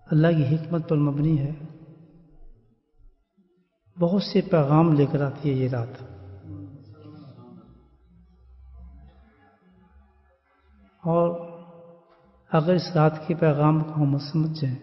اللہ کی حکمت پر مبنی ہے. بہت سے پیغام لے کر آتی ہے یہ رات. اور اگر اس رات کے پیغام کو ہم سمجھ جائیں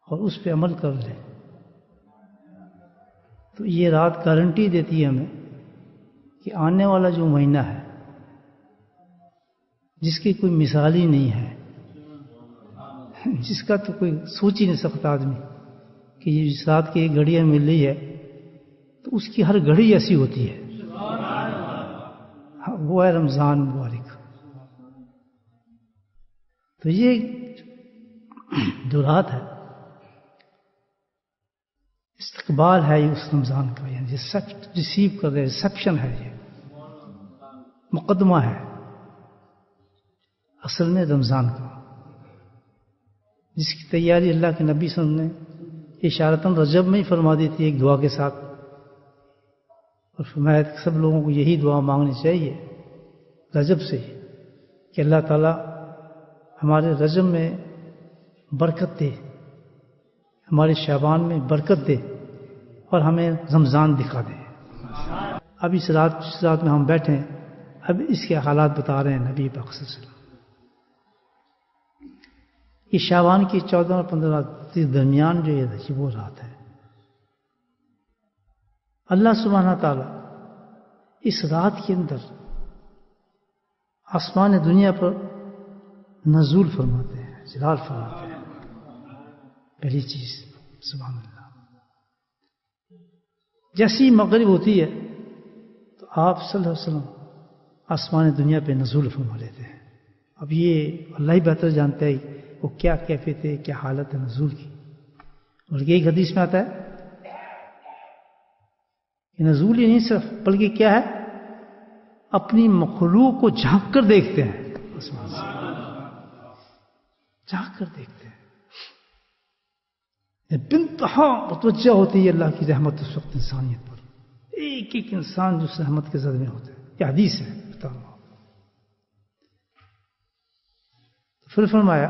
اور اس پہ عمل کر لیں تو یہ رات گارنٹی دیتی ہے ہمیں کہ آنے والا جو مہینہ ہے جس کی کوئی مثال ہی نہیں ہے، جس کا تو کوئی سوچ ہی نہیں سکتا آدمی کہ یہ جس رات کی ایک گھڑی مل رہی ہے تو اس کی ہر گھڑی ایسی ہوتی ہے. وہ ہے رمضان مبارک. تو یہ جو رات ہے استقبال ہے یہ اس رمضان کا، یعنی ریسیو کر رہے، ریسیپشن ہے، یہ مقدمہ ہے اصل میں رمضان کا، جس کی تیاری اللہ کے نبی صلی اللہ علیہ وسلم نے اشارتاً رجب میں ہی فرما دی تھی ایک دعا کے ساتھ، اور فرمایا کہ سب لوگوں کو یہی دعا مانگنی چاہیے رجب سے کہ اللہ تعالیٰ ہمارے رجب میں برکت دے، ہمارے شعبان میں برکت دے اور ہمیں رمضان دکھا دے. اب اس رات میں ہم بیٹھیں، اب اس کے حالات بتا رہے ہیں نبی پاک صلی اللہ علیہ وسلم. یہ شعبان کی 14 اور 15 رات کے درمیان جو یہ وہ رات ہے. اللہ سبحانہ تعالیٰ اس رات کے اندر آسمان دنیا پر نزول فرماتے ہیں، جلال فرماتے ہیں. پہلی چیز سبحان اللہ، جیسی مغرب ہوتی ہے تو آپ صلی اللہ علیہ وسلم آسمان دنیا پہ نزول فرما لیتے ہیں. اب یہ اللہ ہی بہتر جانتا ہے وہ کیا کیفیت ہے، کیا حالت ہے نزول کی. اور یہ حدیث میں آتا ہے کہ نزول ہی نہیں صرف، بلکہ کیا ہے، اپنی مخلوق کو جھانک کر دیکھتے ہیں، آسمان سے جھانک کر دیکھتے ہیں. بنتہا متوجہ ہوتی ہے اللہ کی رحمت اس وقت انسانیت پر، ایک ایک انسان جو اس رحمت کے زد میں ہوتا ہے. یہ حدیث ہے، بتا رہا ہوں. پھر فرمایا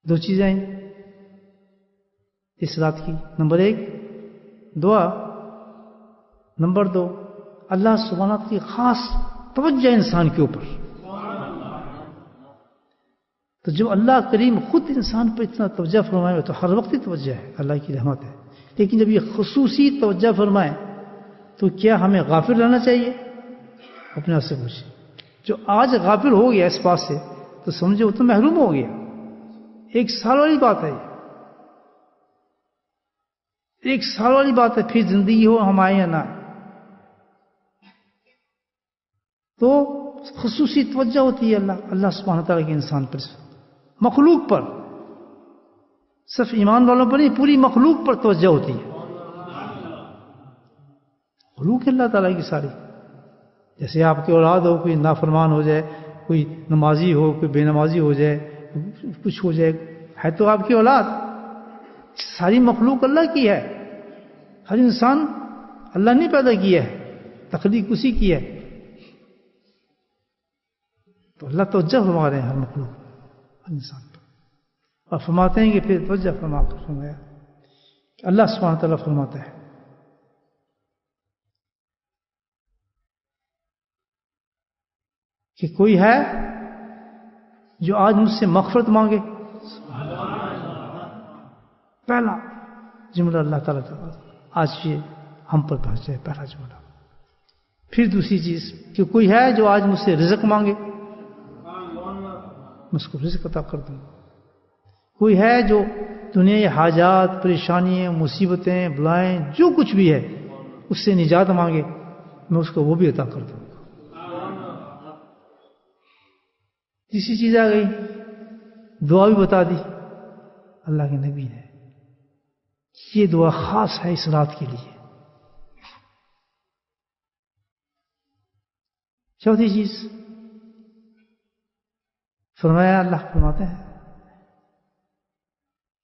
دو چیزیں ہیں اس رات کی، نمبر 1 دعا، نمبر 2 اللہ سبحانہ کی خاص توجہ انسان کے اوپر. تو جب اللہ کریم خود انسان پر اتنا توجہ فرمائے تو ہر وقت ہی توجہ ہے، اللہ کی رحمت ہے. لیکن جب یہ خصوصی توجہ فرمائے تو کیا ہمیں غافل رہنا چاہیے؟ اپنے آپ سے پوچھیں. جو آج غافل ہو گیا اس بات سے تو سمجھے وہ تو محروم ہو گیا. 1 سال والی بات ہے، 1 سال والی بات ہے، پھر زندگی ہو ہم آئے یا نہ آئے. تو خصوصی توجہ ہوتی ہے اللہ سبحانہ تعالیٰ کے انسان پر، مخلوق پر، صرف ایمان والوں پر نہیں، پوری مخلوق پر توجہ ہوتی ہے. مخلوق اللہ تعالیٰ کی ساری، جیسے آپ کی اولاد ہو، کوئی نافرمان ہو جائے، کوئی نمازی ہو، کوئی بے نمازی ہو جائے، کچھ ہو جائے، ہے تو آپ کی اولاد. ساری مخلوق اللہ کی ہے، ہر انسان اللہ نے پیدا کیا ہے، تخلیق اسی کی ہے. تو اللہ توجہ فرما رہے ہیں ہر مخلوق، ہر انسان پر. اور فرماتے ہیں کہ پھر توجہ فرمایا کہ اللہ سبحانہ تعالیٰ فرماتا ہے کہ کوئی ہے جو آج مجھ سے مغفرت مانگے. پہلا جملہ اللہ تعالیٰ آج یہ ہم پر پہنچ جائے، پہلا جملہ. پھر دوسری چیز کہ کوئی ہے جو آج مجھ سے رزق مانگے، میں اس کو رزق عطا کر دوں. کوئی ہے جو دنیا حاجات، پریشانیاں، مصیبتیں، بلائیں، جو کچھ بھی ہے اس سے نجات مانگے، میں اس کو وہ بھی عطا کر دوں. تیسری چیز آ گئی، دعا بھی بتا دی اللہ کے نبی نے. یہ دعا خاص ہے اس رات کے لیے. چوتھی چیز فرمایا، اللہ فرماتے ہیں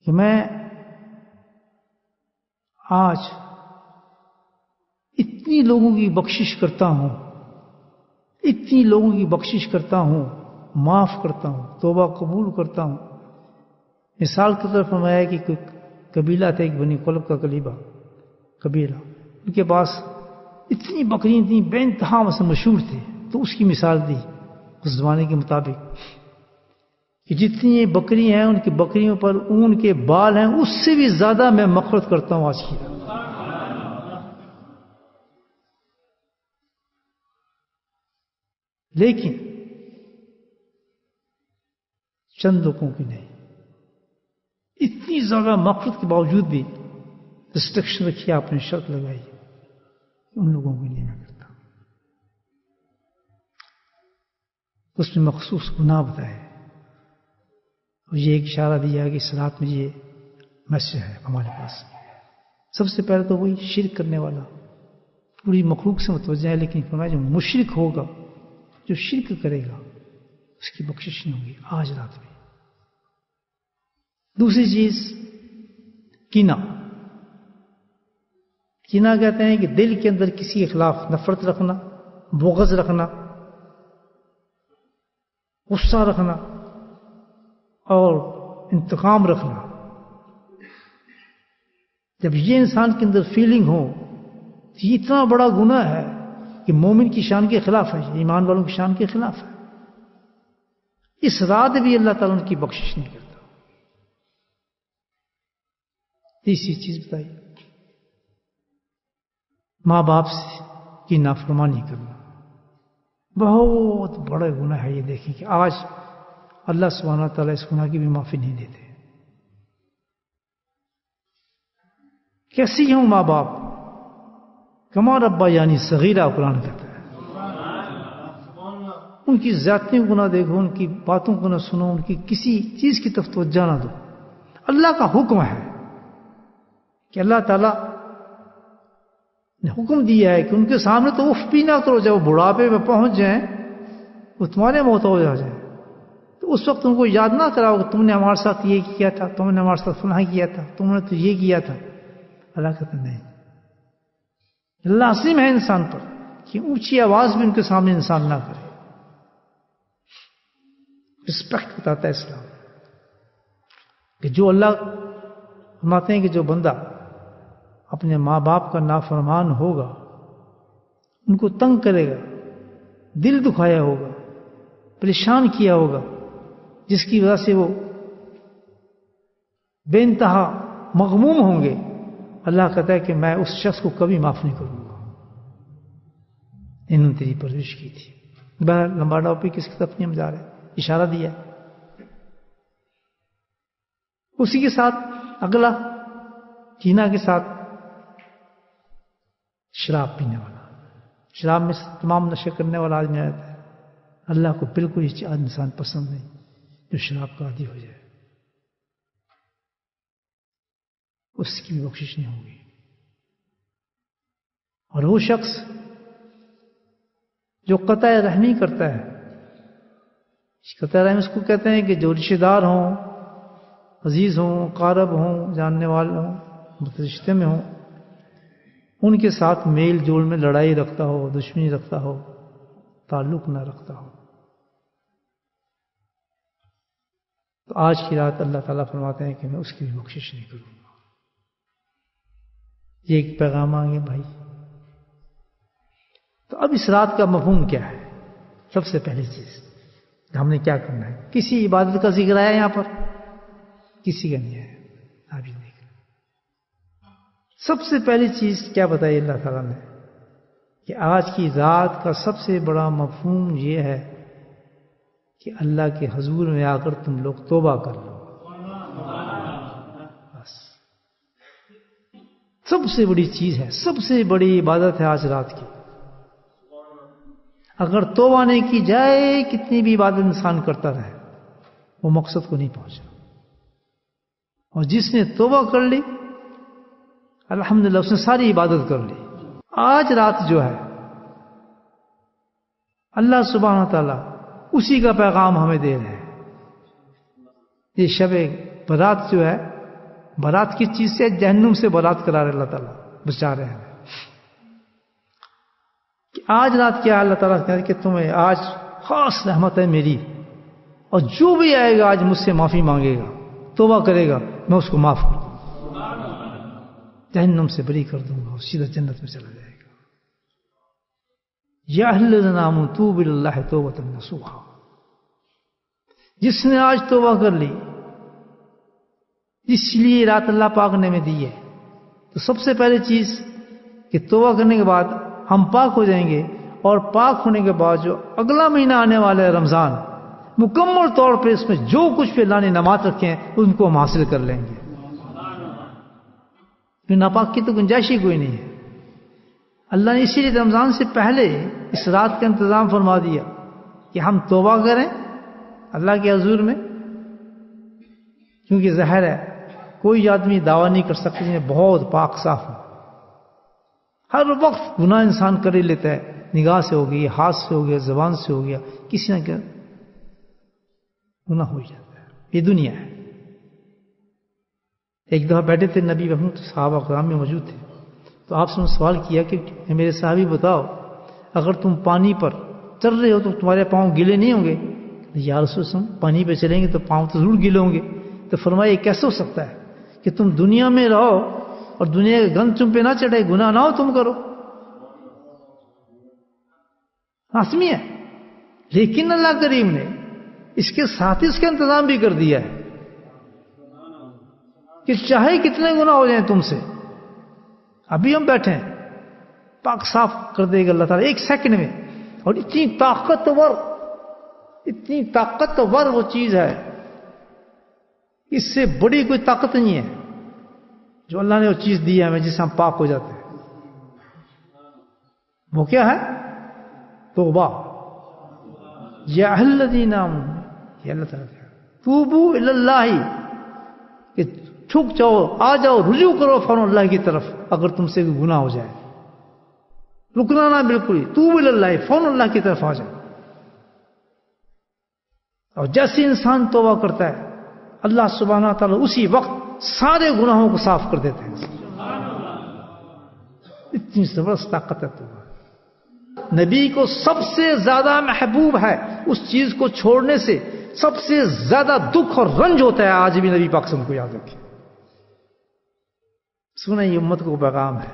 کہ میں آج اتنی لوگوں کی بخشش کرتا ہوں، اتنی لوگوں کی بخشش کرتا ہوں معاف کرتا ہوں، توبہ قبول کرتا ہوں. مثال کے طور پر فرمایا کہ کوئی قبیلہ تھا، ایک بنی قلب کا قبیلہ، ان کے پاس اتنی بکریاں تھیں، بے انتہا سے مشہور تھے. تو اس کی مثال دی اس زمانے کے مطابق کہ جتنی یہ بکری ہیں، ان کی بکریوں پر اون کے بال ہیں، اس سے بھی زیادہ میں مغفرت کرتا ہوں آج کی رات. لیکن چند لوگوں کی نہیں. اتنی زیادہ مغفرت کے باوجود بھی ریسٹرکشن رکھی، آپ نے شرط لگائی، ان لوگوں کو نہیں میں کرتا. اس میں مخصوص گناہ بتائے اور یہ ایک اشارہ دیا کہ اس رات میں یہ میسج ہے ہمارے پاس. سب سے پہلے تو وہی شرک کرنے والا پوری مخلوق سے متوجہ ہے، لیکن فرمایا جو مشرک ہوگا، جو شرک کرے گا، اس کی بخشش نہیں ہوگی آج رات میں. دوسری چیز کینہ. کینہ کہتے ہیں کہ دل کے اندر کسی کے خلاف نفرت رکھنا، بغض رکھنا، غصہ رکھنا اور انتقام رکھنا. جب یہ انسان کے اندر فیلنگ ہو تو یہ اتنا بڑا گناہ ہے کہ مومن کی شان کے خلاف ہے، ایمان والوں کی شان کے خلاف ہے. اس رات بھی اللہ تعالیٰ ان کی بخشش نہیں کرتا. تیسری چیز بتائی ماں باپ سے کی نافرمانی کرنا. بہت بڑا گناہ ہے یہ. دیکھیں کہ آج اللہ سبحانہ تعالیٰ اس گناہ کی بھی معافی نہیں دیتے. کیسی ہوں ماں باپ، کما ربا یعنی صغیرہ قرآن کہتا ہے. ان کی ذاتیں گناہ دیکھو، ان کی باتوں کو نہ سنو، ان کی کسی چیز کی طرف توجہ نہ دو. اللہ کا حکم ہے کہ اللہ تعالیٰ نے حکم دیا ہے کہ ان کے سامنے تو اف بھی نہ کرو. جب وہ بڑھاپے میں پہنچ جائیں، وہ تمہارے محتاج ہو جائیں، تو اس وقت ان کو یاد نہ کراؤ کہ تم نے ہمارے ساتھ یہ کیا تھا، تم نے ہمارے ساتھ فلاں کیا تھا، تم نے تو یہ کیا تھا. اللہ کہتا نہیں. لازم ہے انسان پر کہ اونچی آواز بھی ان کے سامنے انسان نہ کرے. رسپیکٹ بتاتا ہے اسلام کہ جو اللہ فرماتے ہیں کہ جو بندہ اپنے ماں باپ کا نافرمان ہوگا، ان کو تنگ کرے گا، دل دکھایا ہوگا، پریشان کیا ہوگا، جس کی وجہ سے وہ بے انتہا مغموم ہوں گے، اللہ کہتا ہے کہ میں اس شخص کو کبھی معاف نہیں کروں گا. انہوں نے تیری پرورش کی تھی. بہرحال لمبا ٹاپک کس کی طرف نہیں ہم جا رہے، اشارہ دیا. اسی کے ساتھ اگلا کینہ کے ساتھ شراب پینے والا. شراب میں تمام نشے کرنے والا آدمی آتا ہے. اللہ کو بالکل یہ انسان پسند نہیں جو شراب کا عادی ہو جائے. اس کی بھی بخشش نہیں ہوگی. اور وہ شخص جو قطع رحمی کرتا ہے، قطع رحمی اس کو کہتے ہیں کہ جو رشتے دار ہوں، عزیز ہوں، قارب ہوں، جاننے والے ہوں، رشتے میں ہوں، ان کے ساتھ میل جول میں لڑائی رکھتا ہو، دشمنی رکھتا ہو، تعلق نہ رکھتا ہو. تو آج کی رات اللہ تعالیٰ فرماتے ہیں کہ میں اس کی بھی بخشش نہیں کروں گا. یہ ایک پیغام آگے بھائی. تو اب اس رات کا مفہوم کیا ہے؟ سب سے پہلی چیز ہم نے کیا کرنا ہے؟ کسی عبادت کا ذکر آیا یہاں پر؟ کسی کا نہیں ہے. ابھی نہیں. سب سے پہلی چیز کیا بتائی اللہ تعالیٰ نے کہ آج کی رات کا سب سے بڑا مفہوم یہ ہے کہ اللہ کے حضور میں آ کر تم لوگ توبہ کر لو. بس سب سے بڑی چیز ہے، سب سے بڑی عبادت ہے آج رات کی. اگر توبہ نہیں کی جائے، کتنی بھی عبادت انسان کرتا رہے، وہ مقصد کو نہیں پہنچا. اور جس نے توبہ کر لی، الحمدللہ اس نے ساری عبادت کر لی. آج رات جو ہے اللہ سبحانہ تعالیٰ اسی کا پیغام ہمیں دے رہے ہیں. یہ شب برات جو ہے، برات کس چیز سے؟ جہنم سے برات کرا رہے اللہ تعالیٰ، بچا رہے ہیں. کہ آج رات کیا اللہ تعالیٰ کہتے ہیں کہ تمہیں آج خاص رحمت ہے میری اور جو بھی آئے گا آج مجھ سے معافی مانگے گا، توبہ کرے گا، میں اس کو معاف کر دوں گا، جہنم سے بری کر دوں گا اور سیدھا جنت میں چلا جائے گا۔ یا اہل الذین آمنوا توبوا الی اللہ توبۃ نصوحا، جس نے آج توبہ کر لی، اس لیے رات اللہ پاک نے ہمیں دی ہے، تو سب سے پہلی چیز کہ توبہ کرنے کے بعد ہم پاک ہو جائیں گے، اور پاک ہونے کے بعد جو اگلا مہینہ آنے والا ہے رمضان، مکمل طور پہ اس میں جو کچھ بھی اللہ نے نعمات رکھے ہیں ان کو ہم حاصل کر لیں گے، کہ ناپاک کی تو گنجائش ہی کوئی نہیں ہے۔ اللہ نے اسی لیے رمضان سے پہلے اس رات کا انتظام فرما دیا کہ ہم توبہ کریں اللہ کے حضور میں، کیونکہ ظاہر ہے کوئی آدمی دعویٰ نہیں کر سکتا جنہیں بہت پاک صاف ہو، ہر وقت گناہ انسان کر ہی لیتا ہے، نگاہ سے ہو گئی، ہاتھ سے ہو گیا، زبان سے ہو گیا، کسی نہ کسی گناہ ہو جاتا ہے، یہ دنیا ہے۔ ایک دفعہ بیٹھے تھے نبی محمد، صحابہ کرام میں موجود تھے، تو آپ سے سوال کیا کہ میرے صحابی بتاؤ، اگر تم پانی پر چل رہے ہو تو تمہارے پاؤں گیلے نہیں ہوں گے؟ یا رسول اللہ، پانی پہ چلیں گے تو پاؤں تو ضرور گیلے ہوں گے۔ تو فرمایا یہ کیسے ہو سکتا ہے کہ تم دنیا میں رہو اور دنیا کے گند تم پہ نہ چڑھے، گناہ نہ ہو تم کرو، لازمی ہے۔ لیکن اللہ کریم نے اس کے ساتھ اس کا انتظام بھی کر دیا ہے کہ چاہے کتنے گناہ ہو جائیں تم سے، ابھی ہم بیٹھے ہیں، پاک صاف کر دے گا اللہ تعالیٰ ایک سیکنڈ میں۔ اور اتنی طاقتور وہ چیز ہے، اس سے بڑی کوئی طاقت نہیں ہے جو اللہ نے وہ چیز دی ہے ہمیں جس سے ہم پاک ہو جاتے ہیں۔ وہ کیا ہے؟ توبہ۔ یا اہل الذین آمنوا، یہ اللہ تعالیٰ کہا توبوا الی اللہ، کہ چھک جاؤ، آ جاؤ، رجوع کرو فوراً اللہ کی طرف اگر تم سے کوئی گناہ ہو جائے، رکنا نہ بالکل ہی، توبوا الی اللہ، فوراً اللہ کی طرف آ جائے۔ اور جیسے انسان توبہ کرتا ہے اللہ سبحانہ تعالیٰ اسی وقت سارے گناہوں کو صاف کر دیتے ہیں۔ اتنی زبردست طاقت ہے توبہ۔ نبی کو سب سے زیادہ محبوب ہے اس چیز کو چھوڑنے سے، سب سے زیادہ دکھ اور رنج ہوتا ہے، آج بھی نبی پاک صلی اللہ علیہ وسلم کو یاد رکھیں، سنیں یہ امت کو پیغام ہے۔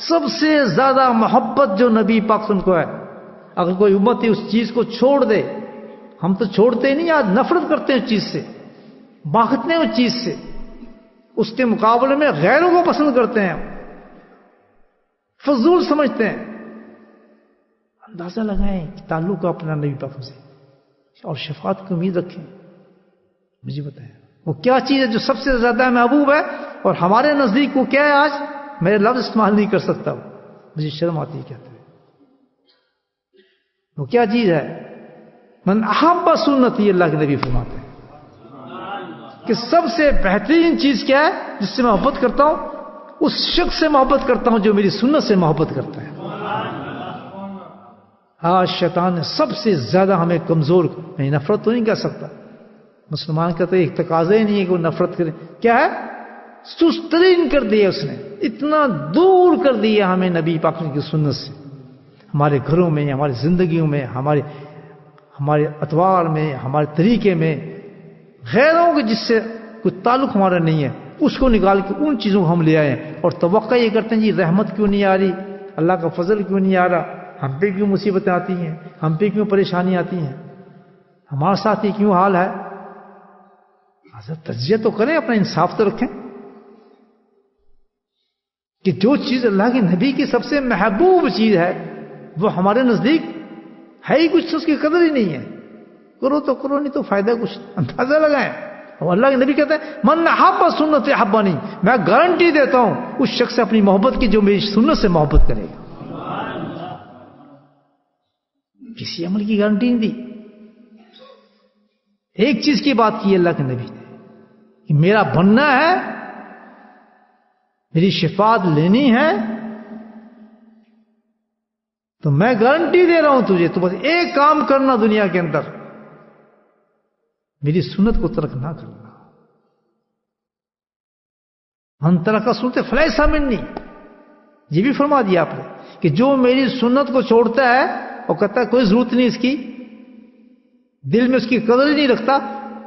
سب سے زیادہ محبت جو نبی پاک صلی اللہ علیہ وسلم کو ہے، اگر کوئی امت اس چیز کو چھوڑ دے، ہم تو چھوڑتے ہی نہیں، آج نفرت کرتے ہیں اس چیز سے، بھاگتے ہیں اس چیز سے، اس کے مقابلے میں غیروں کو پسند کرتے ہیں، فضول سمجھتے ہیں۔ اندازہ لگائیں کہ تعلق اپنا نبی پاک سے اور شفاعت کی امید رکھیں۔ مجھے بتائیں وہ کیا چیز ہے جو سب سے زیادہ محبوب ہے، اور ہمارے نزدیک وہ کیا ہے؟ آج میرے لفظ استعمال نہیں کر سکتا، مجھے شرم آتی ہے کہتے ہیں۔ وہ کیا چیز ہے؟ من احب سنتی، اللہ کے نبی فرماتے ہیں کہ سب سے بہترین چیز کیا ہے جس سے میں محبت کرتا ہوں؟ اس شخص سے محبت کرتا ہوں جو میری سنت سے محبت کرتا ہے۔ آج شیطان نے سب سے زیادہ ہمیں کمزور، میں نفرت تو نہیں کہہ سکتا، مسلمان کا تو ایک تقاضا ہی نہیں ہے کہ وہ نفرت کرے، کیا ہے؟ سست ترین کر دیا اس نے، اتنا دور کر دیا ہمیں نبی پاک کی سنت سے، ہمارے گھروں میں، ہماری زندگیوں میں، ہمارے اطوار میں، ہمارے طریقے میں، غیروں کے جس سے کوئی تعلق ہمارا نہیں ہے اس کو نکال کے ان چیزوں کو ہم لے آئے ہیں، اور توقع یہ کرتے ہیں جی رحمت کیوں نہیں آ رہی، اللہ کا فضل کیوں نہیں آ رہا، ہم پہ کیوں مصیبتیں آتی ہیں، ہم پہ کیوں پریشانی آتی ہیں، ہمارے ساتھ یہ کیوں حال ہے۔ حضرت تجزیہ تو کریں، اپنا انصاف تو رکھیں کہ جو چیز اللہ کے نبی کی سب سے محبوب چیز ہے وہ ہمارے نزدیک ہے ہی کچھ، اس کی قدر ہی نہیں ہے، کرو تو کرو، نہیں تو فائدہ کچھ، اندازہ لگائیں۔ اور اللہ کے نبی کہتے ہیں من احب سنت احبانی، میں گارنٹی دیتا ہوں اس شخص سے اپنی محبت کی جو میری سنت سے محبت کرے گا۔ کسی عمل کی گارنٹی نہیں دی، ایک چیز کی بات کی اللہ کے نبی نے کہ میرا بننا ہے، میری شفاعت لینی ہے، تو میں گارنٹی دے رہا ہوں تجھے، تو بس ایک کام کرنا دنیا کے اندر، میری سنت کو ترک نہ کرنا۔ من ترک سنت فلیس منی، یہ بھی فرما دیا آپ نے کہ جو میری سنت کو چھوڑتا ہے اور کہتا ہے کوئی ضرورت نہیں اس کی، دل میں اس کی قدر ہی نہیں رکھتا،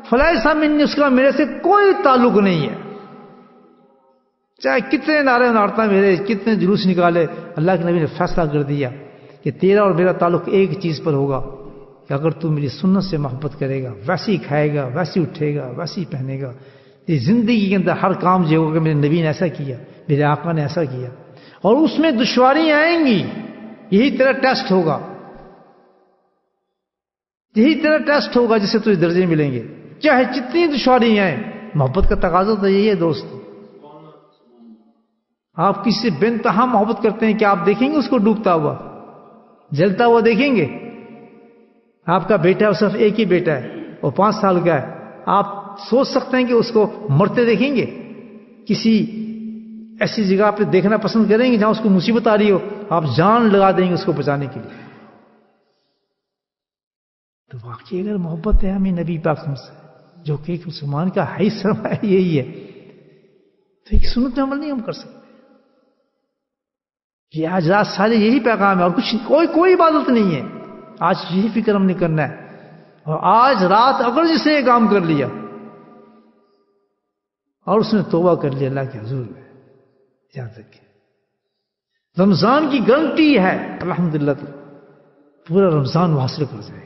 فلیس منی، اس کا میرے سے کوئی تعلق نہیں ہے. چاہے کتنے نعرے مارتا میرے، کتنے جلوس نکالے، اللہ کے نبی نے فیصلہ کر دیا کہ تیرا اور میرا تعلق ایک چیز پر ہوگا کہ اگر تو میری سنت سے محبت کرے گا، ویسے ہی کھائے گا، ویسے ہی اٹھے گا، ویسے ہی پہنے گا، یہ زندگی کے اندر ہر کام جو ہوگا کہ میرے نبی نے ایسا کیا، میرے آقا نے ایسا کیا. اور اس میں دشواریاں آئیں گی، یہی تیرا ٹیسٹ ہوگا، یہی تیرا ٹیسٹ ہوگا جس سے تجھے درجے ملیں گے، چاہے جتنی دشواریاں آئیں. محبت کا تقاضا تو یہی ہے دوست. آپ کسی سے بے انتہا محبت کرتے ہیں کہ آپ دیکھیں گے اس کو ڈوبتا ہوا، جلتا ہوا دیکھیں گے. آپ کا بیٹا صرف ایک ہی بیٹا ہے، وہ 5 سال کا ہے، آپ سوچ سکتے ہیں کہ اس کو مرتے دیکھیں گے؟ کسی ایسی جگہ پہ دیکھنا پسند کریں گے جہاں اس کو مصیبت آ رہی ہو؟ آپ جان لگا دیں گے اس کو بچانے کے لیے. تو واقعی اگر محبت ہے ہمیں نبی پاک سے، جو کہ ایک مسلمان کا حی سرمایہ یہی ہے، تو ایک سنت میں عمل نہیں ہم کر سکتے. یہ آج رات سارے یہی پیغام ہے، اور کچھ کوئی عبادت نہیں ہے. آج یہی فکر ہم نے کرنا ہے. اور آج رات اگر جسے یہ کام کر لیا اور اس نے توبہ کر لیا اللہ کے حضور میں، یاد رکھیں رمضان کی گارنٹی ہے الحمدللہ، پورا رمضان وہ حاصل کر جائے.